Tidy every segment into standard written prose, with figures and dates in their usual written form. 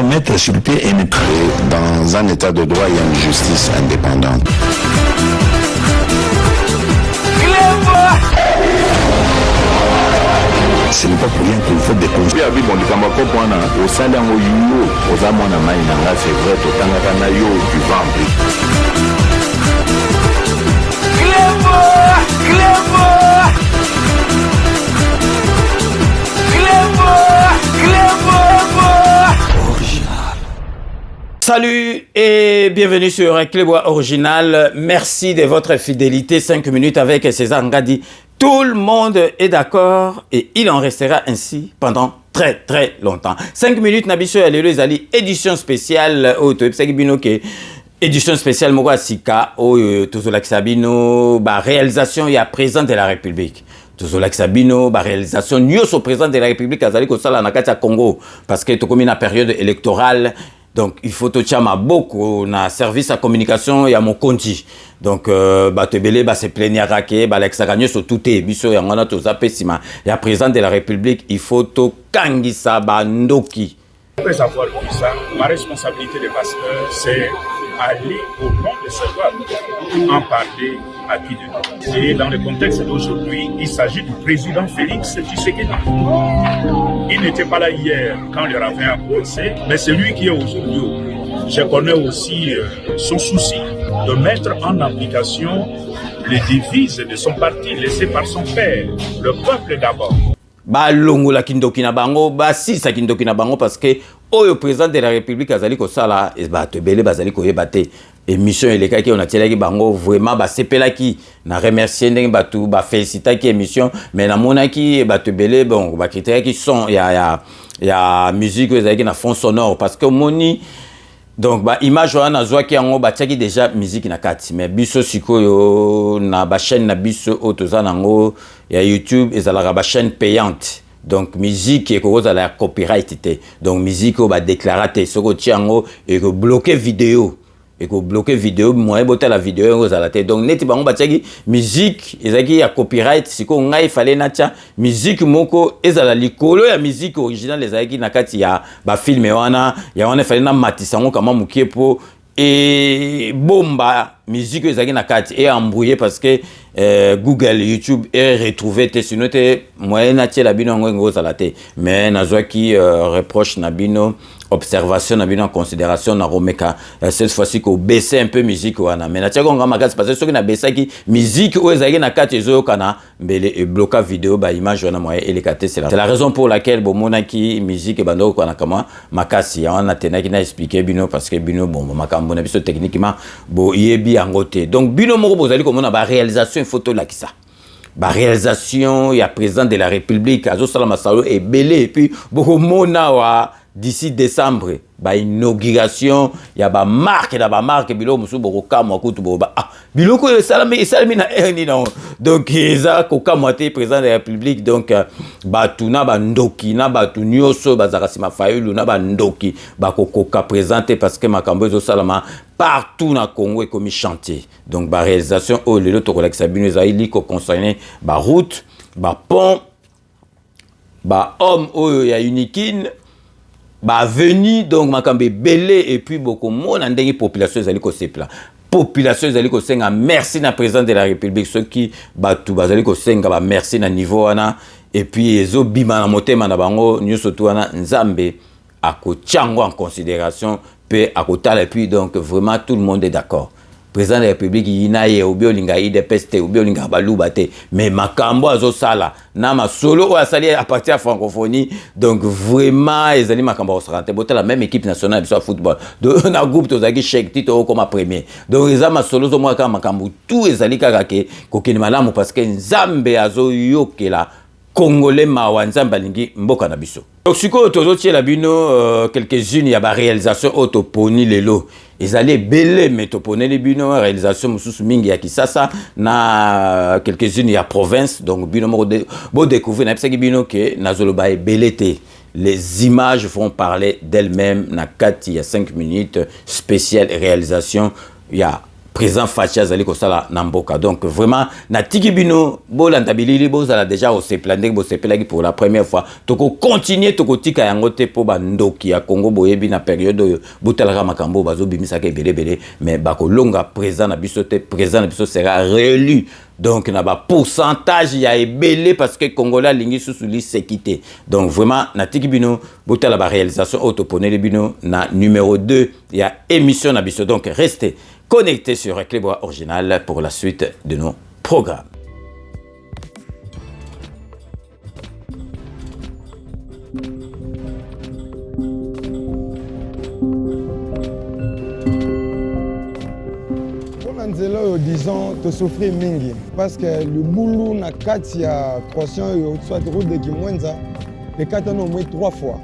doit mettre sur pied et dans un état de droit, il y a une justice indépendante. Ce n'est pas pour rien qu'il faut des conseils. Salut et bienvenue sur Clébois Original. Merci de votre fidélité. 5 minutes avec César Ngadi. Tout le monde est d'accord et il en restera ainsi pendant très longtemps. 5 minutes, Nabiso Alelo Zali, édition spéciale. Édition spéciale Mogo Sika, Tozolak Sabino, réalisation et à président de la République. Tozolak Sabino, réalisation, nous sommes président de la République, Azali Kosala Nakata Congo, parce que tu comme une période électorale. Donc, il faut que tu aies beaucoup na service à communication et à mon compte. Donc, te belé, se plaignir à qui, l'exagagné sur tout est, biso, et on a tous appelés, il y a président de la République, il faut que Kangisa Bandoki. Après avoir vu ça, ma responsabilité de pasteur, c'est aller au nom de ce peuple, en parler à qui de nous. Et dans le contexte d'aujourd'hui, il s'agit du président Félix Tshisekedi. Il n'était pas là hier quand le ravin a commencé, mais c'est lui qui est aujourd'hui. Je connais aussi son souci de mettre en application les devises de son parti laissées par son père, le peuple d'abord. Longo la kindoki na bango, si sa kindoki na bango parce que le président de la République azali ko sala te belé bazali ko yebate émission eleka ki on a tielaki bango vraiment sepela ki na remercier ndenge batu féliciter ki émission mais na monaki te belé bon critères qui sont il y a musique ezali na fond sonore parce que moni donc image wana zwa ki yango batiaki déjà musique na kati mais biso sikoyo na chaîne na biso otoza nango ya YouTube ezalaka chaîne payante donc musique et cause à la copyright donc musique au déclarate soko tiango et que bloquer vidéo et que bloquer vidéo moi boter la vidéo aux la tête donc neti bango batiaki musique ezaki ya copyright siko ngai fallait natia musique moko ezala likolo ya musique originale ezaki na kati ya film wana ya wana fallait na matisango kama mukiepo et bomba musique ezaki na kati et embrouillé parce que Google YouTube est retrouvé sinon te moyen natie la bino ngo za la te mais nazwa qui reproche na bino observation na bino en considération na romeka cette fois-ci ko baisser un peu musique wana mais natia ko ngama kasi parce que soki na baisser ki musique o ezaki na kati ezo kana mbele e bloquer vidéo image wana moyen elekate c'est la raison pour laquelle bomona ki musique bando ko na kama makasi wana tenaki na expliquer bino parce que bino bon makambo na biso techniquement yebi angote donc bino moko bozali ko mona réalisation photo là qui ça réalisation il y a président de la République azo sala masalo et belé et puis beaucoup mona wa d'ici décembre inauguration il y a marque bilo musu boko kamwa kutu boba biloko salami na erni non donc eza ko kamwa te président de la République donc batuna bandoki na batu nyoso bazakasima fayulu na bandoki bakokoka présenter parce que makambo ezo salama partout na Congo et comme chantier donc réalisation o lelo to kolakisa bino ezali ko concerner route pont homme o ya uniquine venu donc makambe belé et puis beaucoup monde ndenge population ezali ko sepla population ezali ko senga merci na président de la République ceux qui batu bazali ko senga merci na niveau wana et puis ezo bima na motema na bango nyoso tu wana nzambe akochango en considération pe akotala et puis donc vraiment tout le monde est d'accord président de la République inaye obiolinga IDPST obiolinga balubate mais makambo azo sala na masolo o asali à partir de francophonie donc vraiment ezali makambo osarante bote la même équipe nationale de football donc na groupe tozaki chèque tito comme premier donc eza masolo zo mwaka makambo tout ezali kaka ke kokeni malamu parce que nzambe azo yokela Congolais mawa nzambe lingi mboka na biso donc siko tozo tiela bino quelques-unes ya réalisation autoponi lelo ezali belé metopone les bino réalisation mususu mingi ya Kisasa na quelques-unes ya province donc bino mo découvrir na psaki bino ke nazoloba belé te les images vont parler d'elles-mêmes na kati ya 5 minutes spéciale réalisation ya président Fachi azali kosala na mboka. Donc vraiment na tiki bino bolanda bilili bozala déjà au seplande bo sepelaki pour la première fois toko continuer toko tika yango te po bandoki ya Congo boyebi na période oyo botalaka makambo bazo bimisa ke belé mais bako longa président na biso te, président na biso sera réélu. Donc na ba pourcentage ya ebelé parce que Congolais lingi sous li séquité. Donc vraiment na tiki bino botala ba réalisation autoponele bino na numéro 2 ya émission na biso. Donc restez connectés sur Clébois Original pour la suite de nos programmes. Disons, te souffrir mingi parce que le boulot na kati ya croissant soit route de Kimwenza les 4 ans au moins 3 fois.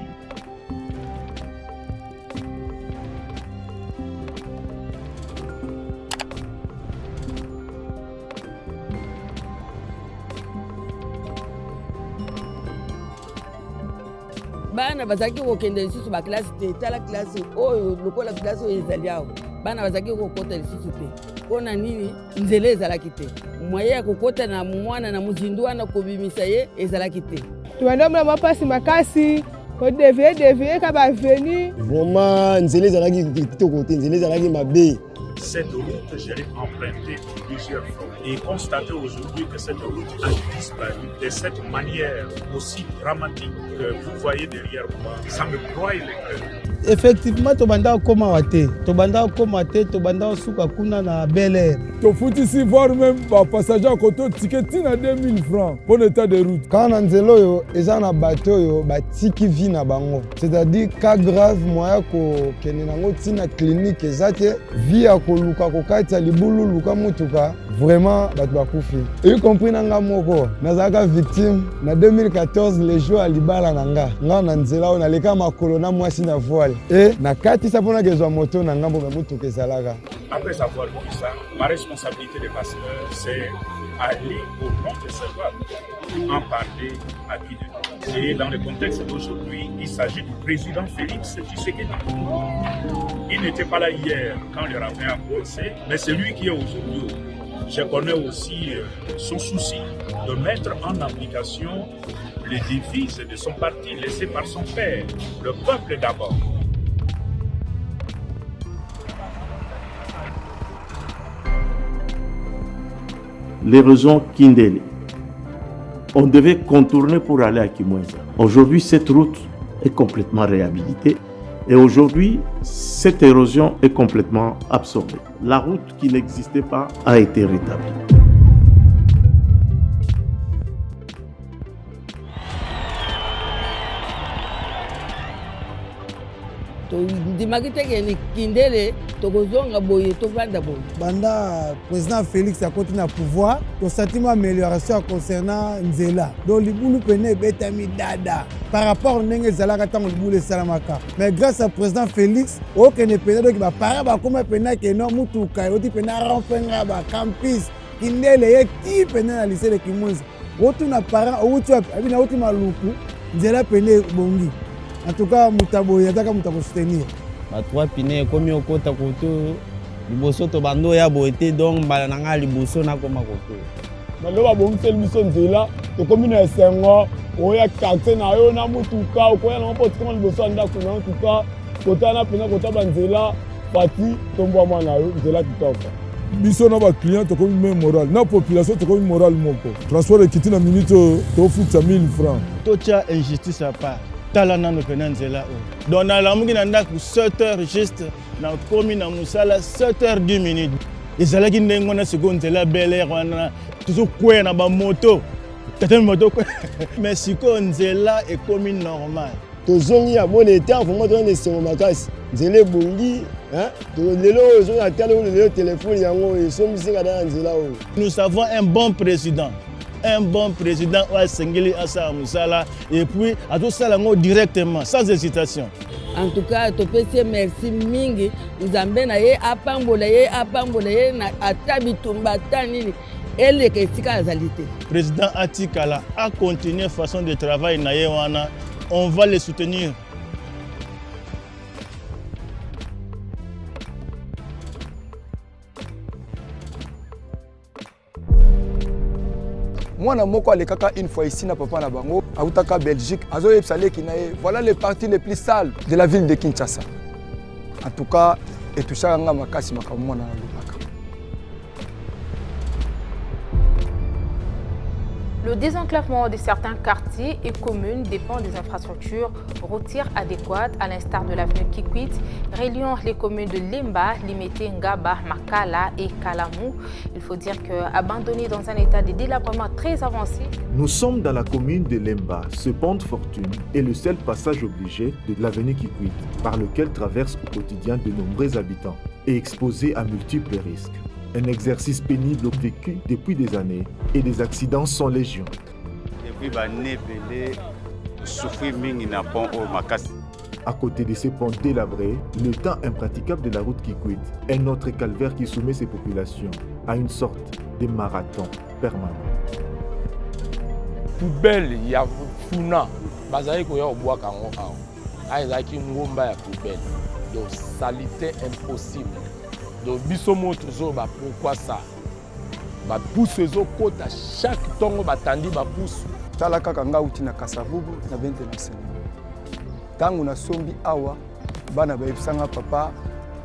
Bana bazaki kokende lisusu ba classe te tala classe oyo lokola classe oyo ezali awo bana bazaki kokota lisusu te mpona nini nzela ezalaki te moye ya kokota na mwana na mozindu wana kobimisa ye ezalaki te tubanda mapasi makasi kodevie ka baveni vraiment nzela ezalaki kitoko te nzela ezalaki mabe. Cette route, je l'ai empruntée plusieurs fois et constater aujourd'hui que cette route a disparu de cette manière aussi dramatique que vous voyez derrière moi. Ça me broie le cœur. Effectivement, tobanda koma te, tobanda suka kuna na Bel Air. To faut ici voir même les passagers à côté ticket à 2000 francs pour l'état de route. Quand on nzelo yo eza na bateau yo batiki vi na bango. C'est-à-dire cas grave moya ko kene nango tina clinique ezate vi ya ko luka ko kata libulu luka mutuka vraiment bato bakufi. Et compris nanga moko nazaka victime na 2014 les jours à libala nanga. Nga na nzela on aleka makolo na mwasi na voile. Et na kati sapona kezwa moto na ngambo me mutuka ezalaka. Après avoir vu ça, ma responsabilité de pasteur, c'est aller au nom de ce peuple, en parler à qui de nous. Et dans le contexte d'aujourd'hui, il s'agit du président Félix Tshisekedi. Il n'était pas là hier quand le ravin a commencé, mais c'est lui qui est aujourd'hui. Je connais aussi son souci de mettre en application les devises de son parti laissées par son père, le peuple d'abord. L'érosion Kindele. On devait contourner pour aller à Kimwenza. Aujourd'hui, cette route est complètement réhabilitée et aujourd'hui, cette érosion est complètement absorbée. La route qui n'existait pas a été rétablie. ndimaki teke Kindele tokozonga boye tovanda boye banda président Félix akoti na pouvoir to sentiment amélioration concernant nzela donc libulu pene betami dada par rapport ndenge ezalaka ntango libulu esalamaka mais grâce à président Félix okende pene doki bapara bakoma pene keno mutuka oti pene arampenga bacampus Kindele ye ti pene na lycée de Kimwenza otuna parent outi abina oti maluku nzela pene bongi. En tout cas, mutabo yataka mutabo soutenir. Ba trois pine komi okota koto liboso to bando ya boete donc bala nanga liboso na koma koto. Maloba bongiseli biso nzela to komi na esengo oya taxe na yo na mutuka okoya na mpo tikoma liboso anda kuna en tout cas kota na pena kota banzela pati tombo mwana yo nzela kitoko. Biso na ba client to komi même moral na population to komi moral moko. Transport ekiti na minute to futa 1000 francs. Tocha injustice à part. Talana no penanzela o. Donc na lamuki na ndaku 7h juste na komi na musala 7h10 minutes. Ezalaki ndengo na sekonzela Bel Air wana toujours kwe na ba moto. Tata moto kwe. Mais siko nzela ekomi normal. Tozongi ya bon état vraiment to nesengo makasi. Nzela bongi, hein? To lelo zo na talo lelo téléphone yango esomisi kada nzela o. Nous avons un bon président. Un bon président wa sengeli asa musala et puis à tout ça directement sans hésitation. En tout cas topesi merci mingi nzambe na ye apambola ye na atabitumba tanini elle que sika azalite. Président Atikala a continué façon de travail na ye wana, on va les soutenir. mwana moko alekaka une fois ici na papa na bango autaka Belgique azoyebisa leki na ye voilà les parties les plus sales de la ville de Kinshasa. En tout cas etushaka nga makasi makambo mwana na lobaka. Le désenclavement de certains quartiers et communes dépend des infrastructures routières adéquates, à l'instar de l'avenue Kikwit, reliant les communes de Lemba, Limete, Ngaba, Makala et Kalamou. Il faut dire qu'abandonné dans un état de délabrement très avancé. Nous sommes dans la commune de Lemba. Ce pont de fortune est le seul passage obligé de l'avenue Kikwit, par lequel traversent au quotidien de nombreux habitants et exposés à multiples risques. Un exercice pénible vécu depuis des années et des accidents sont légion. À côté de ces ponts délabrés, le temps impraticable de la route Kikwit est notre calvaire qui soumet ces populations à une sorte de marathon permanent. Poubelle, il y a Funa, Bazali Koya Oboaka Ngokao, Aizaki Ngomba ya poubelle, donc saleté impossible. Donc bisomo toujours pourquoi ça ba pousse zo côté à chaque tongo batandi ba pousse tala kaka nga uti na Kasavubu na 29 tangu na sombi awa bana ba ipsanga papa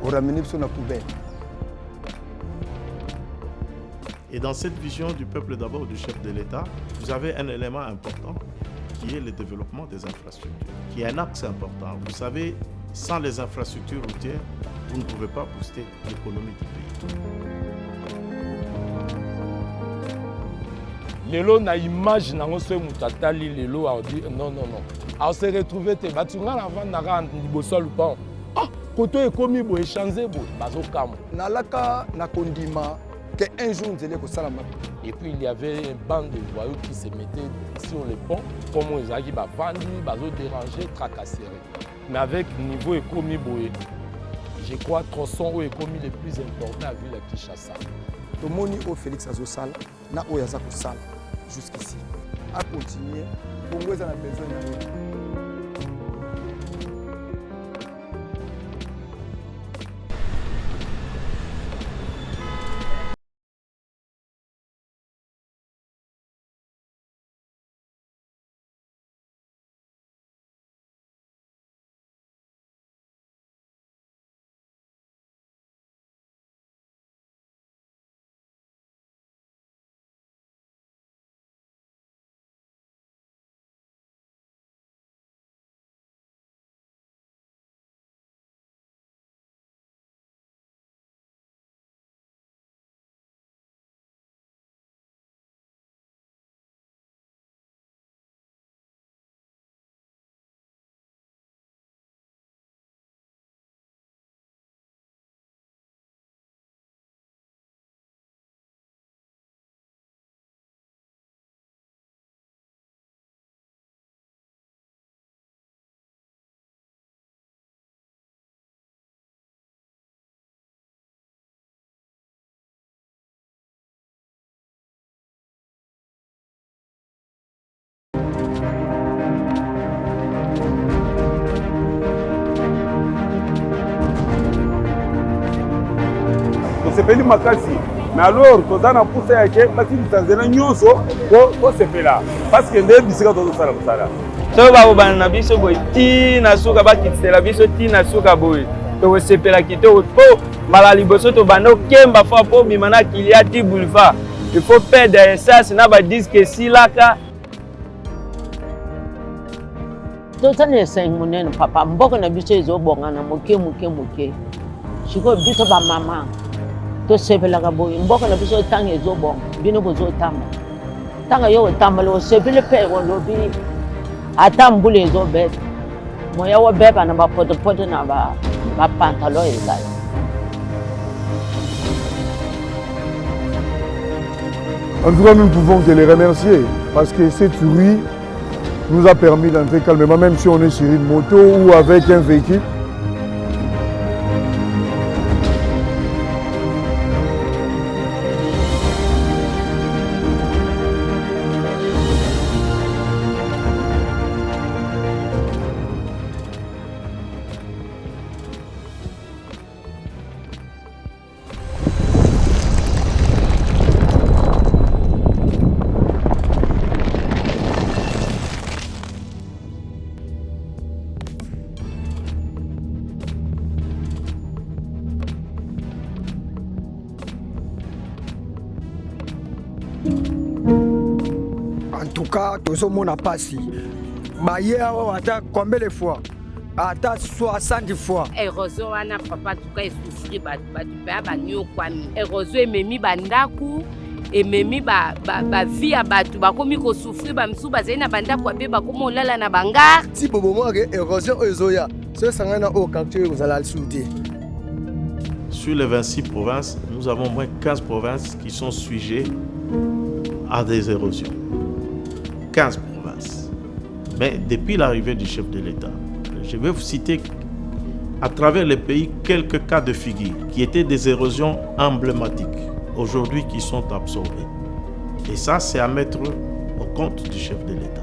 orameni biso na poubelle. Et dans cette vision du peuple d'abord du chef de l'État, vous avez un élément important qui est le développement des infrastructures, qui est un axe important. Vous savez, sans les infrastructures routières, vous ne pouvez pas booster l'économie du pays. Lelo na image nango so mutatali lelo a dit non. A se retrouver te batunga na vanda na liboso lupan. Ah, koto ekomi bo échanger bo bazokamo. Nalaka na kondima que un jour nzele ko salama. Et puis il y avait une bande de voyous qui se mettaient sur le pont comme ils avaient ba vandi, bazo déranger, tracasser. Mais avec niveau ekomi boé. Je crois que tronçon est commis le plus important à la ville de Kinshasa. Tomoni au Félix Azosal, na Oyaza Kosal, jusqu'ici. À continuer, pour moi, on a besoin de sepeli makasi mais alors toza na pousa yake basi bitanzela nyonso tosepela parce que nde bisika tozosala mosala soki bakobana na biso boye ti na suka bakitela biso ti na suka boye tokosepela kitoko mpo mbala liboso tobanda okemba fa mpo bima na kilia ti boulevard il faut perdre essence na badiske esilaka tozana esengi monene papa mboka na biso ezobongana moke sikoyo biso bamama tosepelaka boye mboka na biso ntango ezobonga bino bozotamba ntango yo otambala osepeli mpe olobi ata mbula ezobeta moya wobeba na bapotopoto na bapantalo ezali. En tout cas, nous ne pouvons que les remercier parce que cette rue nous a permis d'entrer calmement, même si on est sur une moto ou avec un véhicule. En tout cas, tozomona pasi. Baye awa ata combien de fois? Ata 60 fois. Erozo wana papa tuka esufri batu pe banyokwami. Erozo ememi bandaku, ememi ba vie ya batu bakomi ko souffrir ba misu bazali na bandaku ape bakomi olala na bangar. Si bobo ke érosion ezoya, ce sangana au quartier vous allez souder. Sur les 26 provinces, nous avons au moins 15 provinces qui sont sujets à des érosions. 15 provinces. Mais depuis l'arrivée du chef de l'État, je vais vous citer à travers les pays quelques cas de figure qui étaient des érosions emblématiques, aujourd'hui qui sont absorbées. Et ça, c'est à mettre au compte du chef de l'État.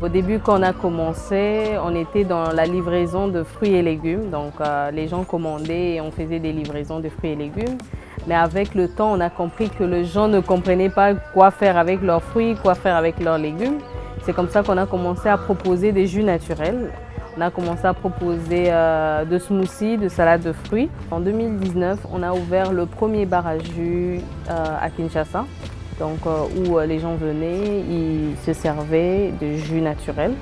Au début, quand on a commencé, on était dans la livraison de fruits et légumes. Donc, les gens commandaient et on faisait des livraisons de fruits et légumes. Mais avec le temps, on a compris que les gens ne comprenaient pas quoi faire avec leurs fruits, quoi faire avec leurs légumes. C'est comme ça qu'on a commencé à proposer des jus naturels. On a commencé à proposer de smoothies, de salades de fruits. En 2019, on a ouvert le premier bar à jus à Kinshasa. Donc, où les gens venaient, ils se servaient de jus naturel.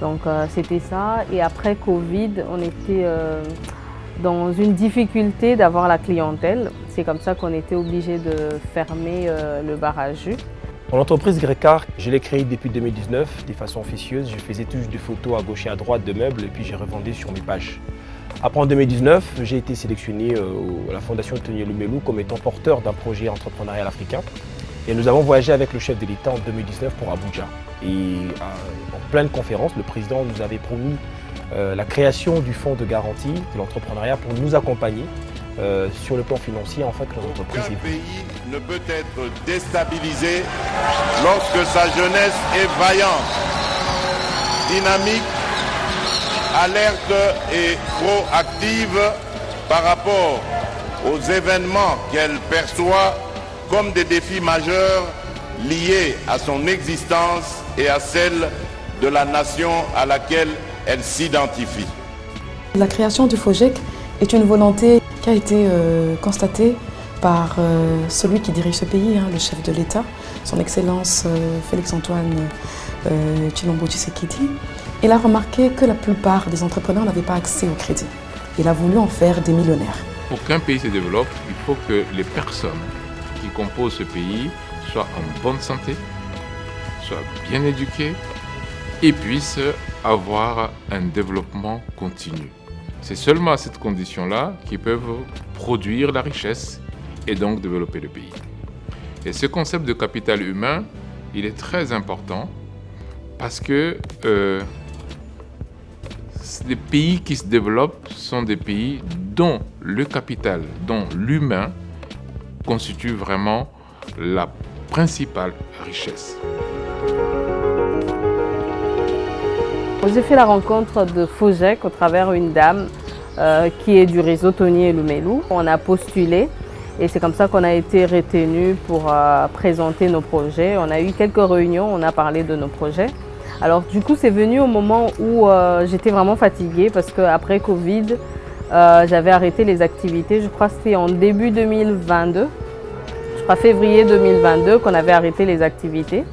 Donc c'était ça. Et après Covid, on était dans une difficulté d'avoir la clientèle. C'est comme ça qu'on était obligé de fermer le bar à jus. L'entreprise Grécart, je l'ai créée depuis 2019 de façon officieuse. Je faisais toujours des photos à gauche et à droite de meubles et puis j'ai revendu sur mes pages. Après en 2019, j'ai été sélectionné à la Fondation Tony Lumelou comme étant porteur d'un projet entrepreneurial africain. Et nous avons voyagé avec le chef de l'État en 2019 pour Abuja. Et en pleine conférence, le président nous avait promis la création du fonds de garantie de l'entrepreneuriat pour nous accompagner sur le plan financier en fait que l'entreprise est. Un pays ne peut être déstabilisé lorsque sa jeunesse est vaillante, dynamique, alerte et proactive par rapport aux événements qu'elle perçoit comme des défis majeurs liés à son existence et à celle de la nation à laquelle elle s'identifie. La création du FOGEC est une volonté qui a été constatée par celui qui dirige ce pays, le chef de l'État, son Excellence Félix-Antoine Tshilombo Tshisekedi. Il a remarqué que la plupart des entrepreneurs n'avaient pas accès au crédit. Il a voulu en faire des millionnaires. Pour qu'un pays se développe, il faut que les personnes qui composent ce pays soient en bonne santé, soient bien éduquées et puissent avoir un développement continu. C'est seulement à cette condition-là qu'ils peuvent produire la richesse et donc développer le pays. Et ce concept de capital humain, il est très important parce que les pays qui se développent sont des pays dont le capital, dont l'humain constitue vraiment la principale richesse. J'ai fait la rencontre de FOGEC au travers une dame qui est du réseau Tony et Lumelu. On a postulé et c'est comme ça qu'on a été retenu pour présenter nos projets. On a eu quelques réunions, on a parlé de nos projets. Alors du coup, c'est venu au moment où j'étais vraiment fatiguée parce qu'après Covid, j'avais arrêté les activités. Je crois que c'était en début 2022, je crois février 2022 qu'on avait arrêté les activités.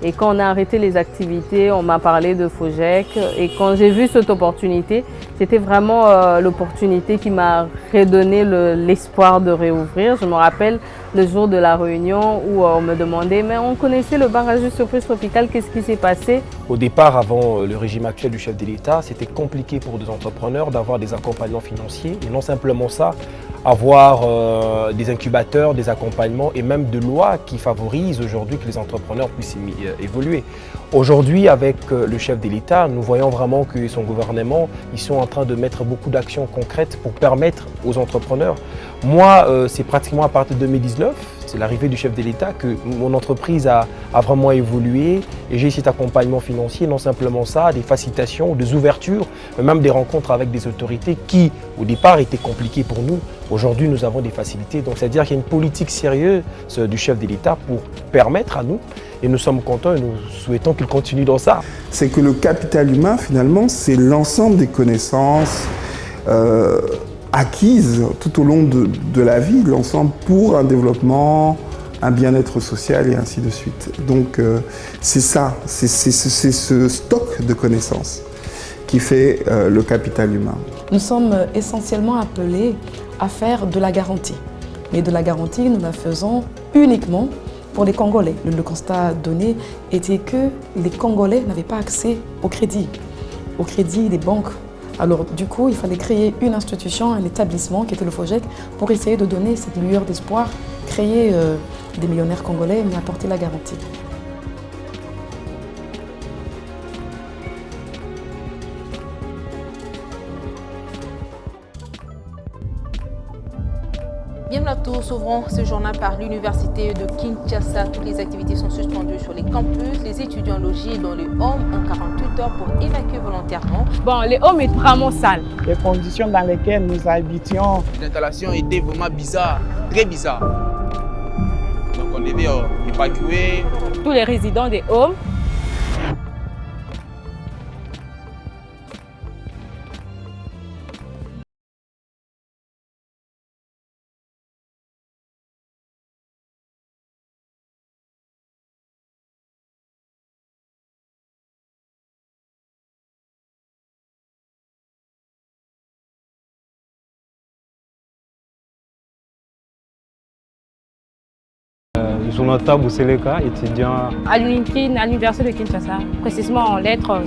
Et quand on a arrêté les activités, on m'a parlé de FOGEC. Et quand j'ai vu cette opportunité, c'était vraiment l'opportunité qui m'a redonné l'espoir de réouvrir. Je me rappelle le jour de la réunion où on me demandait « mais on connaissait le bar à jus surprise tropicale, qu'est-ce qui s'est passé ?» Au départ, avant le régime actuel du chef de l'État, c'était compliqué pour des entrepreneurs d'avoir des accompagnements financiers. Et non simplement ça, avoir des incubateurs, des accompagnements et même de lois qui favorisent aujourd'hui que les entrepreneurs puissent évoluer. Aujourd'hui, avec le chef de l'État, nous voyons vraiment que son gouvernement, ils sont en train de mettre beaucoup d'actions concrètes pour permettre aux entrepreneurs. Moi, c'est pratiquement à partir de 2019, c'est l'arrivée du chef de l'État que mon entreprise a vraiment évolué et j'ai cet accompagnement financier, non simplement ça, des facilitations, des ouvertures, mais même des rencontres avec des autorités qui, au départ, étaient compliquées pour nous. Aujourd'hui, nous avons des facilités. Donc, c'est-à-dire qu'il y a une politique sérieuse du chef de l'État pour permettre à nous, et nous sommes contents et nous souhaitons qu'il continue dans ça. C'est que le capital humain, finalement, c'est l'ensemble des connaissances acquises tout au long de la vie, l'ensemble pour un développement, un bien-être social et ainsi de suite. Donc c'est ça, c'est ce stock de connaissances qui fait le capital humain. Nous sommes essentiellement appelés à faire de la garantie. Mais de la garantie, nous la faisons uniquement pour les Congolais. Le constat donné était que les Congolais n'avaient pas accès au crédit des banques. Alors du coup, il fallait créer une institution, un établissement qui était le FOGEC pour essayer de donner cette lueur d'espoir, créer des millionnaires congolais mais apporter la garantie. Bienvenue à tous, ouvrons ce journal par l'université de Kinshasa. Toutes les activités sont suspendues sur les campus. Les étudiants logés dans les homes ont 48 heures pour évacuer volontairement. Bon, les homes est vraiment sale. Les conditions dans lesquelles nous habitions. L'installation était vraiment bizarre, très bizarre. Donc on devait évacuer. Tous les résidents des homes. Jonathan Bousseleka, étudiant à l'UNIKIN, à l'université de Kinshasa, précisément en lettres.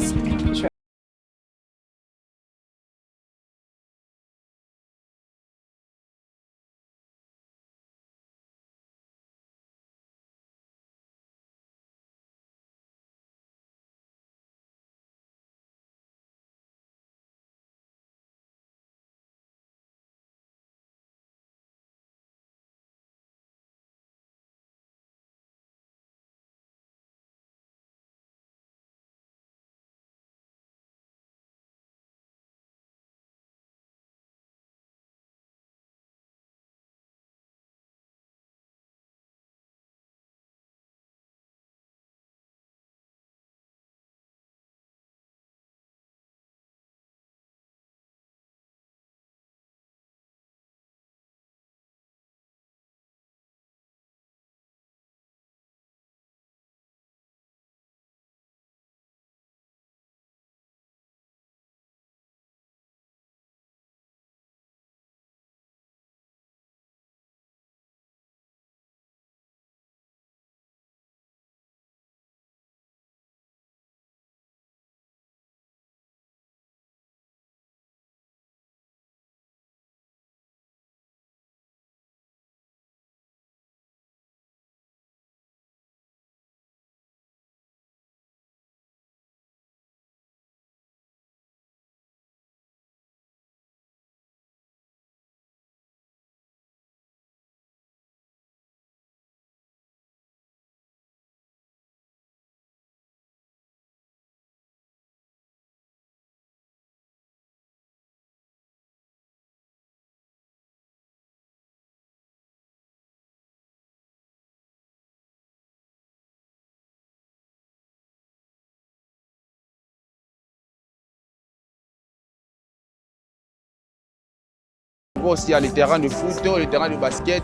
là-bas aussi, il y a les terrains de foot, les terrains de basket,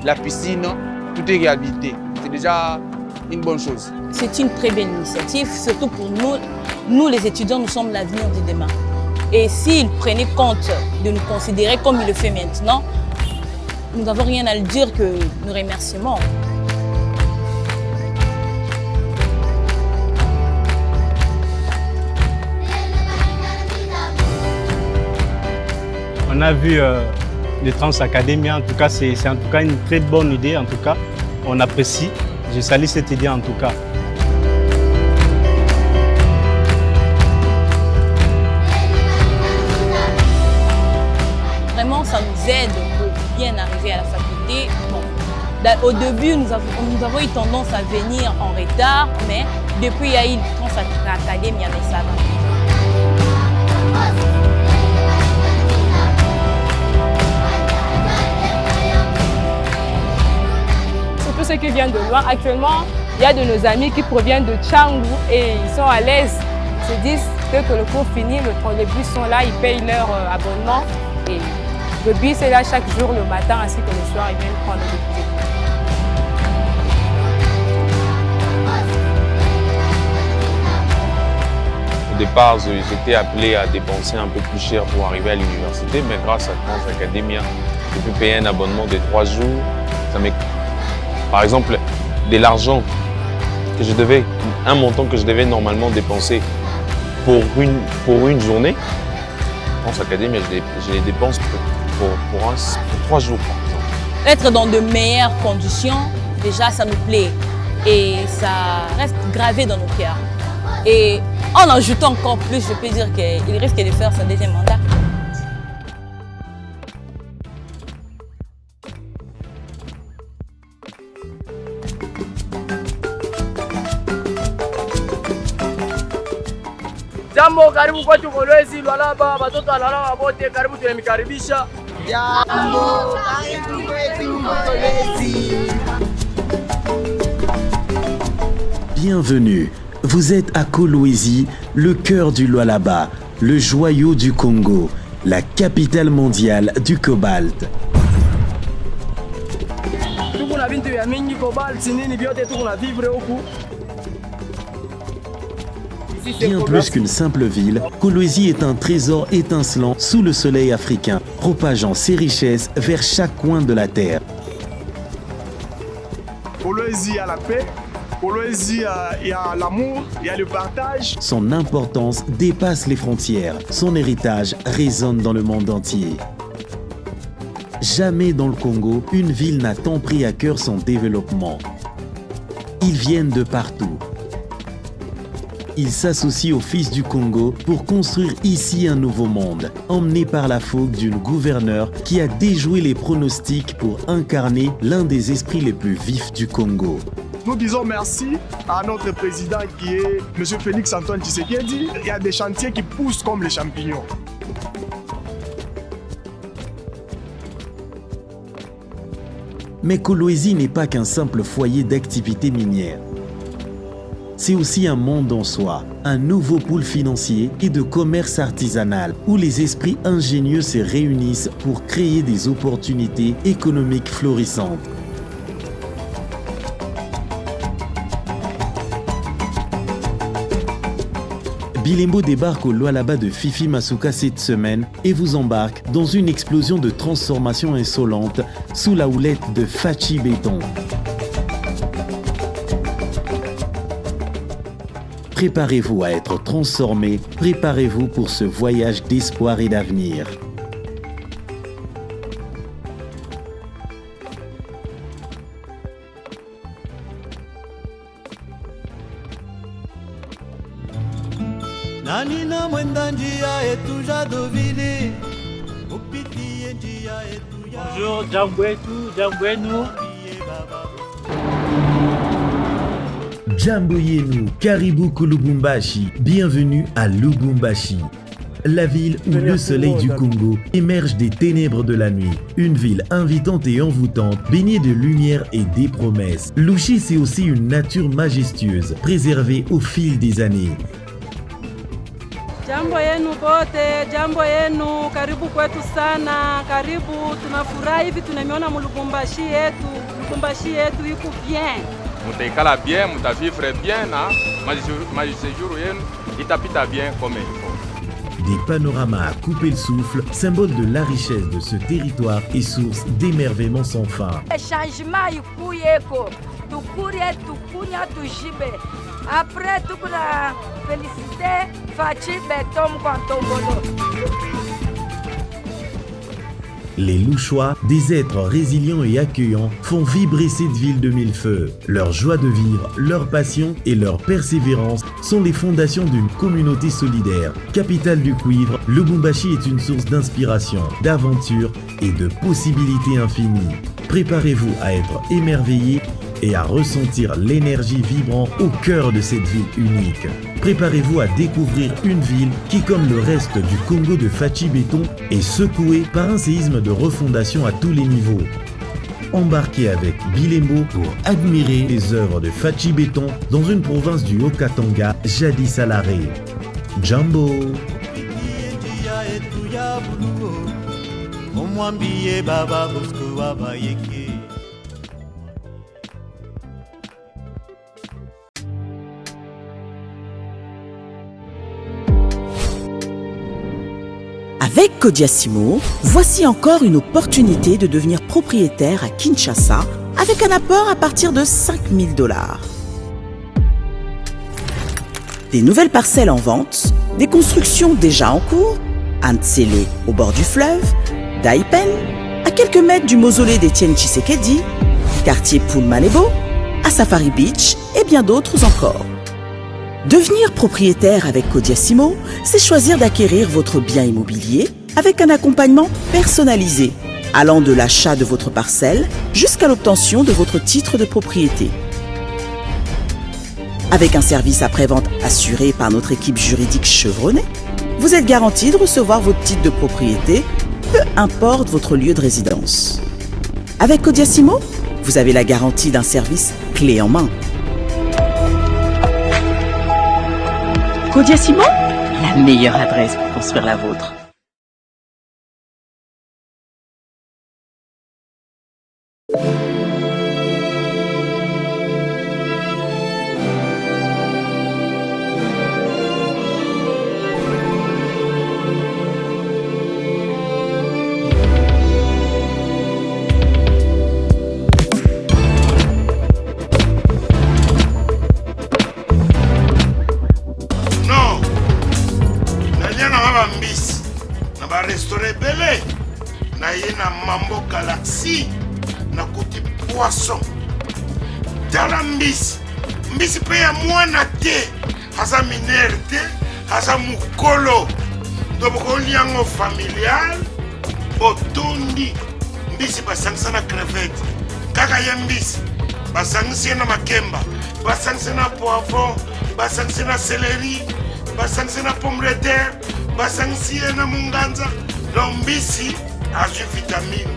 la piscine, tout est réhabilité. C'est déjà une bonne chose. C'est une très belle initiative, surtout pour nous. Nous, les étudiants, nous sommes l'avenir de demain. Et s'ils prenaient compte de nous considérer comme ils le font maintenant, nous n'avons rien à le dire que nous remerciements. On a vu les Trans Academia, en tout cas, c'est en tout cas une très bonne idée, en tout cas. On apprécie. Je salue cette idée en tout cas. Vraiment, ça nous aide pour bien arriver à la faculté. Bon, au début, nous avons eu tendance à venir en retard, mais depuis il y a eu le Trans Academia, mais ça va. Surtout ceux qui viennent de loin. Actuellement, il y a de nos amis qui proviennent de Tchangou et ils sont à l'aise. Ils se disent que le cours finit, les bus sont là, ils payent leur abonnement. Et le bus est là chaque jour, le matin ainsi que le soir, ils viennent prendre le bus. Au départ, j'étais appelé à dépenser un peu plus cher pour arriver à l'université, mais grâce à Trans Academia, j'ai pu payer un abonnement de 3 jours. Ça par exemple, de l'argent que je devais, un montant que je devais normalement dépenser pour une journée, Trans Academia, je les dépense pour 3 jours, par exemple. Être dans de meilleures conditions, déjà, ça nous plaît et ça reste gravé dans nos cœurs. Et en ajoutant encore plus, je peux dire qu'il risque de faire son deuxième mandat. Jambo, karibu kwetu Kolwezi, Lualaba, watoto wa Lualaba wote karibu tunamikaribisha. Jambo, karibu kwetu Kolwezi. Bienvenue, vous êtes à Kolwezi, le cœur du Lualaba, le joyau du Congo, la capitale mondiale du cobalt. Tukuna bintu ya mingi cobalt nini vyote tukuna vivre huku. Bien plus qu'une simple ville, Kolwezi est un trésor étincelant sous le soleil africain, propageant ses richesses vers chaque coin de la terre. Kolwezi a la paix, Kolwezi il y a l'amour, il y a le partage. Son importance dépasse les frontières, son héritage résonne dans le monde entier. Jamais dans le Congo, une ville n'a tant pris à cœur son développement. Ils viennent de partout. Ils s'associent aux fils du Congo pour construire ici un nouveau monde, emmenés par la fougue d'une gouverneure qui a déjoué les pronostics pour incarner l'un des esprits les plus vifs du Congo. Nous disons merci à notre président qui est M. Félix Antoine Tshisekedi. Il y a des chantiers qui poussent comme les champignons. Mais Kolwezi n'est pas qu'un simple foyer d'activité minière. C'est aussi un monde en soi, un nouveau pôle financier et de commerce artisanal où les esprits ingénieux se réunissent pour créer des opportunités économiques florissantes. Bilembo débarque au Lualaba de Fifi Masuka cette semaine et vous embarque dans une explosion de transformation insolente sous la houlette de Fachi Béton. Préparez-vous à être transformé, préparez-vous pour ce voyage d'espoir et d'avenir. Bonjour, Djambouenou. Djamboyenu, Caribou Kulubumbashi, bienvenue à Lubumbashi. La ville où le soleil du Congo émerge des ténèbres de la nuit. Une ville invitante et envoûtante, baignée de lumière et des promesses. Lushi, c'est aussi une nature majestueuse, préservée au fil des années. Jambo yenu bote, jambo yenu, karibu kwetu sana, karibu, tunafurahi hivi tunamiona Lubumbashi yetu iko bien. Mutaikala bien, mutavivre bien na majiséjour yenu itapita bien comme il faut. Des panoramas à couper le souffle, symbole de la richesse de ce territoire et source d'émerveillement sans fin. Changement ikuyeko, tukunya tujibe. Après tout la félicité, Fachi Betom Kwantombolo. Les Louchois, des êtres résilients et accueillants, font vibrer cette ville de mille feux. Leur joie de vivre, leur passion et leur persévérance sont les fondations d'une communauté solidaire. Capitale du cuivre, Lubumbashi est une source d'inspiration, d'aventure et de possibilités infinies. Préparez-vous à être émerveillés et à ressentir l'énergie vibrant au cœur de cette ville unique. Préparez-vous à découvrir une ville qui, comme le reste du Congo de Fachi Béton, est secouée par un séisme de refondation à tous les niveaux. Embarquez avec Bilembo pour admirer les œuvres de Fachi Béton dans une province du Haut-Katanga, jadis à l'arrêt. Jambo! Avec Kodiasimo, voici encore une opportunité de devenir propriétaire à Kinshasa avec un apport à partir de $5 000. Des nouvelles parcelles en vente, des constructions déjà en cours, à Ntsele au bord du fleuve, Daipen, à quelques mètres du mausolée d'Étienne Tshisekedi, quartier Poulmanebo, à Safari Beach et bien d'autres encore. Devenir propriétaire avec Kodiasimo, c'est choisir d'acquérir votre bien immobilier avec un accompagnement personnalisé, allant de l'achat de votre parcelle jusqu'à l'obtention de votre titre de propriété. Avec un service après-vente assuré par notre équipe juridique chevronnée, vous êtes garanti de recevoir votre titre de propriété, peu importe votre lieu de résidence. Avec Kodiasimo, vous avez la garantie d'un service clé en main. Kodiasimo, la meilleure adresse pour construire la vôtre. Mambo Galaxy na kuti poisson tala mbisi pe ya mwana te aza minere te aza mukolo ndobokoli yango familial botondi mbisi basangisa na crevette kaka ye mbisi basangisi na makemba basangisi na poivron basangisi na céleri basangisi na pomme de terre basangisi na munganza na mbisi azwi vitamine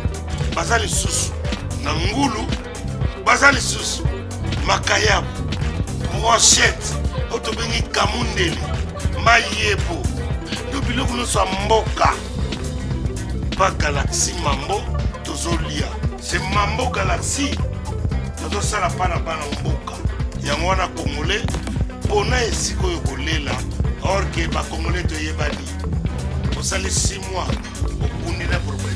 baza lisusu na ngulu baza lisusu makayabu brochette oyo tobengi kamundele mayebo to biloko nyonso ya mboka pa Galaxy Mambo tozolia se Mambo Galaxy tozosala mpa na bana mboka yango wana congolais mpona esika oyo kolela or ke bacongolais toyebani osali 6 mois okundi na propriétaire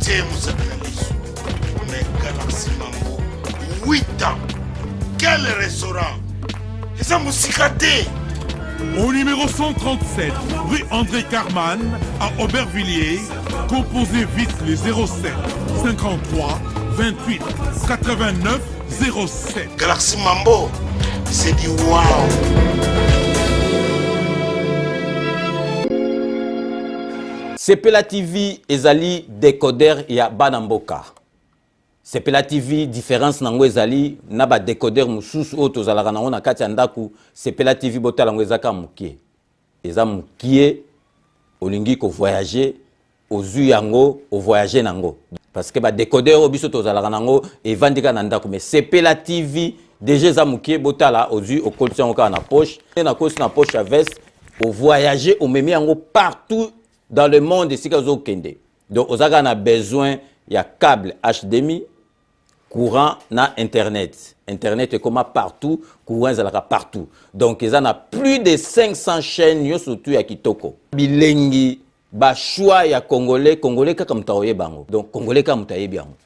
tie mosapi na liso mais Galaxy Mambo 8 ans quel restaurant eza mosika te. Au numéro 137, rue André Carman, à Aubervilliers, composez vite les 07 53 28 89 07. Galaxy Mambo, c'est du wow. Sepela TV ezali décodeur ya Banamboka. Sepela TV différence nango ezali na ba décodeur mususu oyo tozalaka nango na kati ya ndaku. Sepela TV botala ngo ezaka mukie. Eza mukie olingi ko voyager ozu yango o voyager nango. Parce que ba décodeur oyo biso tozalaka nango evandika na ndaku mais Sepela TV déjà eza mukie botala ozu okolisa ngo na poche na kosi na poche à veste au voyager, au même yango partout dans le monde ici kazo kende. Donc on a besoin il y a câble HDMI, courant na internet. Internet est comme partout, courant est partout. Donc ils en a plus de 500 chaînes yo surtout ya kitoko. Bilengi ba choix ya congolais kaka mutaoye bango. Donc congolais kaka mutaye bango.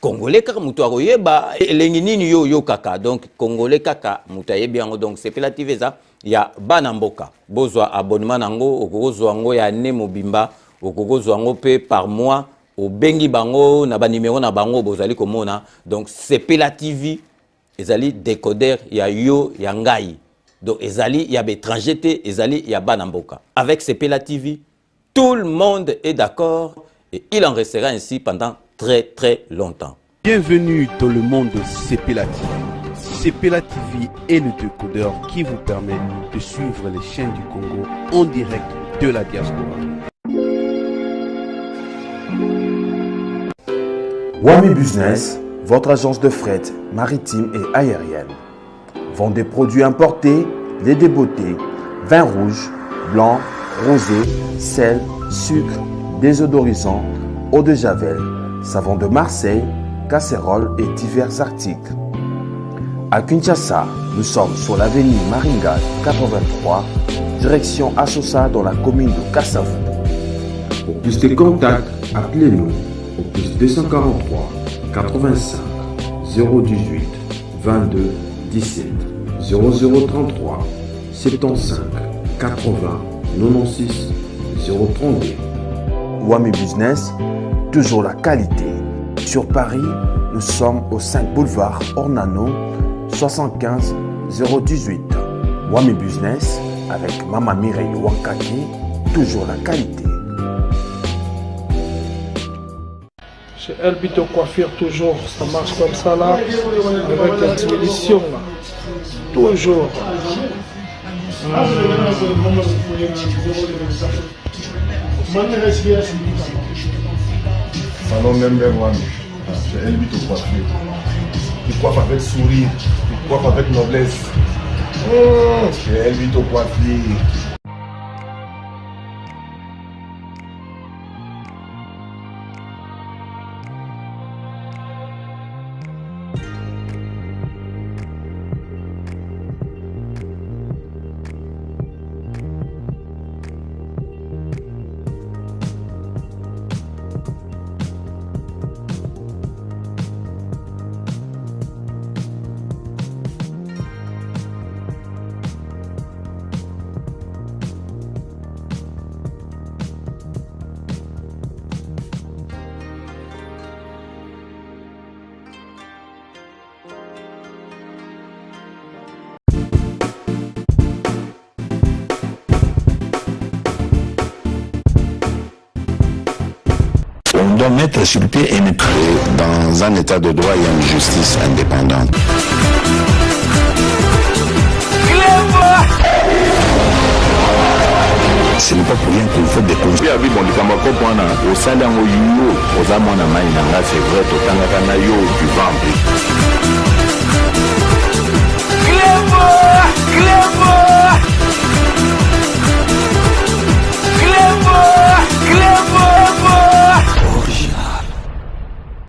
Congolais kaka mutaoye ba elengi nini yo kaka. Donc congolais kaka mutaye bango. Donc c'est relative ça ya banamboka. Bozwa abonnement nango okozwa ngo ya ne mobimba okozwa ngo pe par mois au bengi bango na ba numéro na bango bozali komona. Donc Sepela TV ezali décodeur ya yo ya ngai. Donc ezali ya étranger te ezali ya banamboka. Avec Sepela TV tout le monde est d'accord et il en restera ainsi pendant très longtemps. Bienvenue dans le monde de Sepela TV. Sepela TV est le décodeur qui vous permet de suivre les chaînes du Congo en direct de la diaspora. Wami Business, votre agence de fret maritime et aérienne. Vend des produits importés, lait de beauté, vin rouge, blanc, rosé, sel, sucre, désodorisant, eau de javel, savon de Marseille, casseroles et divers articles. À Kinshasa, nous sommes sur l'avenue Maringa 83, direction Assosa dans la commune de Kassavou. Pour plus de contacts, appelez-nous au plus 243 85 018 22 17 0033 75 80 96 032. Wami Business, toujours la qualité. Sur Paris, nous sommes au 5 boulevard Ornano 75 018. Wami Business avec Mama Mireille Wankaki, toujours la qualité. Chez Elbito Coiffure, toujours, ça marche comme ça là, avec la diminution là. Toujours. Salon Member Wami, chez Elbito Coiffure. Il coiffe avec sourire, il coiffe avec noblesse. Chez Elbito Coiffure. On doit mettre sur pied et créer dans un état de droit et une justice indépendante. Ce n'est pas pour rien qu'on fait des conseils. Avec bon, au sein d'un c'est vrai, tu vas